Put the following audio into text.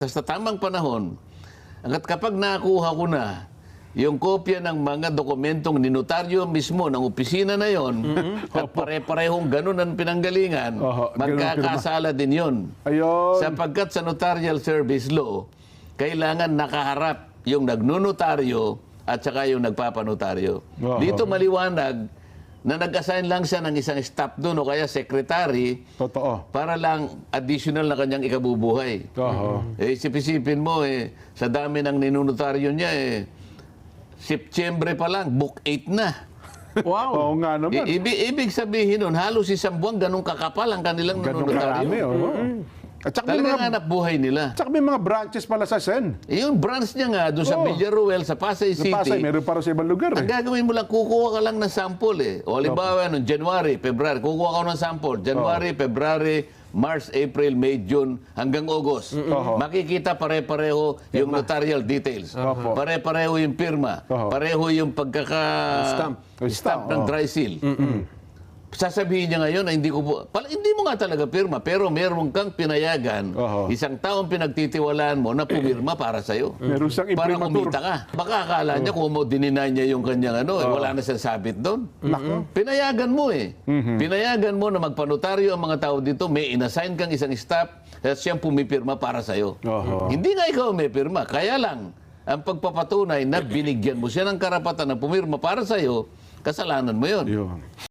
Sa tamang panahon, hanggat kapag nakuha ko na yung kopya ng mga dokumentong ninotaryo mismo ng opisina na yon, at pare-parehong ganun ang pinanggalingan, magkakasala din yon. Ayun. Sapagkat sa notarial service law, kailangan nakaharap yung nagnunotaryo at saka yung nagpapanotaryo. Dito maliwanag na nag-assign lang siya ng isang staff doon o kaya secretary. Totoo. Para lang additional na kanyang ikabubuhay. Isip-isipin mo, sa dami ng ninunotaryo niya, September pa lang, book 8 na. Wow. Oo nga naman. Ibig sabihin nun, halos isang buwan, ganun kakapal ang kanilang ninunotaryo. At saka talagang hanap buhay nila. At saka may mga branches pala sa Sen. Yung branch niya nga, doon sa Villaruel, sa Pasay City. Sa Pasay, meron para sa ibang lugar. Ang gagawin mo lang, kukuha ka lang ng sample. O halimbawa, noong January, February, kukuha ka ng sample. January, February, March, April, May, June, hanggang August. Makikita pare-pareho yung notarial details. Pare-pareho yung pirma. Pareho yung pagkaka-stamp ng dry seal. Sasabihin niya ngayon na hindi mo nga talaga pirma, pero meron kang pinayagan, isang taong pinagtitiwalaan mo na pumirma para sa'yo. Meron siyang para imprimatur. kumita ka. Baka akala niya kung dininay niya yung kanyang wala na siyang sabit doon. Pinayagan mo Pinayagan mo na magpanotaryo ang mga tao dito, may inassign kang isang staff at siyang pumipirma para sa'yo. Hindi nga ikaw may pirma, kaya lang ang pagpapatunay na binigyan mo siya ng karapatan na pumirma para sa'yo, kasalanan mo yun.